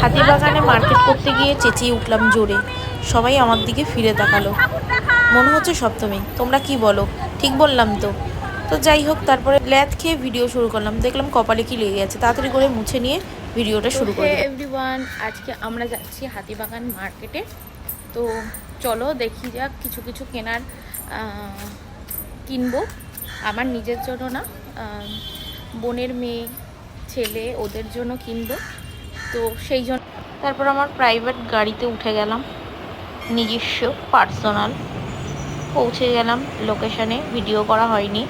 হাতিবাগানে market করতে গিয়ে চেঁচিয়ে উঠলাম জোরে। সবাই আমার দিকে ফিরে তাকালো। মনে হচ্ছে সপ্তমী। তোমরা কি বলো? ঠিক বললাম তো? তো যাই হোক, তারপরে ল্যাদ খেয়ে ভিডিও শুরু করলাম। দেখলাম কপালে কি লেগে গেছে, তাড়াতাড়ি করে মুছে নিয়ে ভিডিওটা শুরু করে দিলাম। এভরিওয়ান, আজকে আমরা যাচ্ছি হাতিবাগান মার্কেটে। তো চলো দেখি যাক, কিছু কিছু কেনার কিনবো। আমার নিজের জন্য না, বোনের মেয়ে ছেলে ওদের জন্য কিনবো। তো সেই জন্য তারপর আমার প্রাইভেট গাড়িতে উঠে গেলাম, নিজস্ব পার্সোনাল। পৌঁছে গেলাম লোকেশনে, ভিডিও করা হয়নি।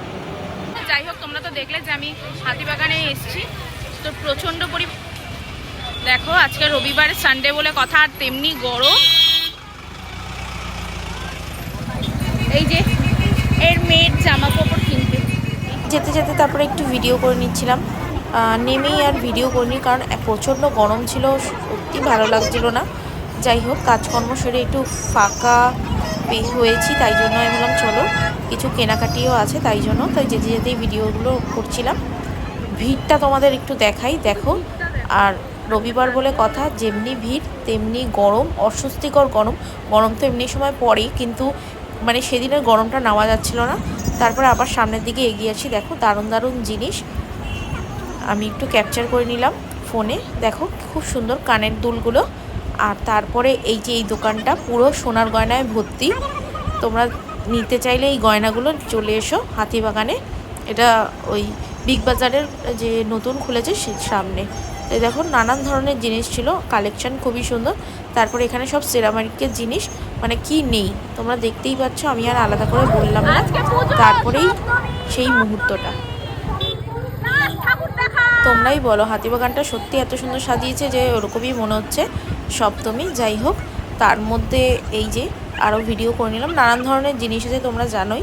যাই হোক, তোমরা তো দেখলে যে আমি হাতিবাগানে এসেছি। তো প্রচণ্ড দেখো, আজকে রবিবার সানডে বলে কথা, আর তেমনি গরম। এই যে এর মেয়ের জামা কাপড় কিনতে যেতে যেতে তারপরে একটু ভিডিও করে নিচ্ছিলাম। নেমেই আর ভিডিও করিনি, কারণ প্রচণ্ড গরম ছিল, সত্যি ভালো লাগছিল না। যাই হোক, কাজকর্ম সেরে একটু ফাঁকা হয়েছি, তাই জন্য আমি বললাম চলো, কিছু কেনাকাটিও আছে, তাই জন্য যেতে যেতেই ভিডিওগুলো করছিলাম। ভিড়টা তোমাদের একটু দেখাই, দেখো। আর রবিবার বলে কথা, যেমনি ভিড় তেমনি গরম, অস্বস্তিকর গরম। গরম তো এমনি সময় পড়েই, কিন্তু মানে সেদিনের গরমটা নেওয়া যাচ্ছিল না। তারপরে আবার সামনের দিকে এগিয়ে আসি। দেখো দারুণ দারুণ জিনিস আমি একটু ক্যাপচার করে নিলাম ফোনে। দেখো খুব সুন্দর কানের দুলগুলো। আর তারপরে এই যে এই দোকানটা পুরো সোনার গয়নায় ভর্তি। তোমরা নিতে চাইলে এই গয়নাগুলো চলে এসো হাতিবাগানে। এটা ওই বিগ বাজারের যে নতুন খুলেছে সে সামনে। তো দেখো নানান ধরনের জিনিস ছিল, কালেকশন খুবই সুন্দর। তারপরে এখানে সব সেরামিকের জিনিস, মানে কি নেই তোমরা দেখতেই পাচ্ছ, আমি আর আলাদা করে বললাম না। তারপরেই সেই মুহূর্তটা তোমরাই বলো, হাতিবাগানটা সত্যি এত সুন্দর সাজিয়েছে যে ওরকমই মনে হচ্ছে সপ্তমী। যাই হোক, তার মধ্যে এই যে আরও ভিডিও করে নিলাম। নানান ধরনের জিনিস আছে, তোমরা জানোই।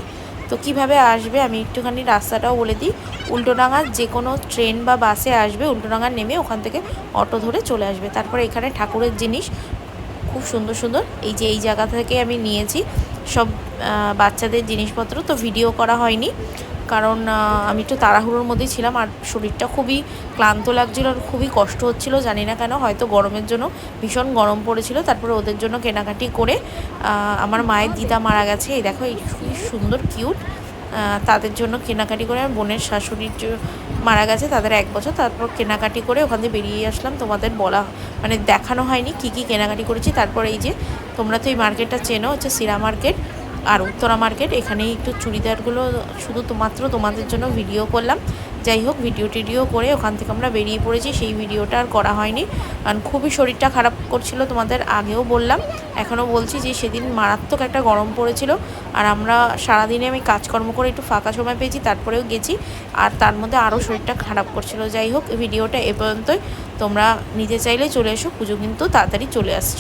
তো কিভাবে আসবে আমি একটুখানি রাস্তাটাও বলে দিই। উল্টোডাঙার যে কোনো ট্রেন বা বাসে আসবে, উল্টোডাঙার নেমে ওখান থেকে অটো ধরে চলে আসবে। তারপরে এখানে ঠাকুরের জিনিস খুব সুন্দর সুন্দর, এই যে এই জায়গা থেকে আমি নিয়েছি সব বাচ্চাদের জিনিসপত্র। তো ভিডিও করা হয়নি, কারণ আমি একটু তাড়াহুড়োর মধ্যেই ছিলাম, আর শরীরটা খুবই ক্লান্ত লাগছিল, আর খুবই কষ্ট হচ্ছিল, জানি না কেন, হয়তো গরমের জন্য। ভীষণ গরম পড়েছিল। তারপরে ওদের জন্য কেনাকাটি করে, আমার মায়ের দিদা মারা গেছে, এই দেখো এই খুবই সুন্দর কিউট, তাদের জন্য কেনাকাটি করে। আমার বোনের শাশুড়ির মারা গেছে, তাদের 1 বছর। তারপর কেনাকাটি করে ওখান থেকে বেরিয়ে আসলাম। তোমাদের বলা মানে দেখানো হয়নি কী কী কেনাকাটি করেছি। তারপর এই যে তোমরা তো এই মার্কেটটা চেনো, হচ্ছে সিরা মার্কেট আর উত্তরা মার্কেট। এখানেই একটু চুড়িদারগুলো শুধু মাত্র তোমাদের জন্য ভিডিও করলাম। যাই হোক, ভিডিও টিডিও করে ওখান থেকে আমরা বেরিয়ে পড়েছি। সেই ভিডিওটা আর করা হয়নি, কারণ খুবই শরীরটা খারাপ করছিল। তোমাদের আগেও বললাম, এখনও বলছি, যে সেদিন মারাত্মক একটা গরম পড়েছিল। আর আমরা সারাদিনে আমি কাজকর্ম করে একটু ফাঁকা সময় পেয়েছি, তারপরেও গেছি, আর তার মধ্যে আরও শরীরটা খারাপ করছিল। যাই হোক, ভিডিওটা এ পর্যন্তই। তোমরা নিতে চাইলে চলে এসো, পুজো কিন্তু তাড়াতাড়ি চলে আসছে।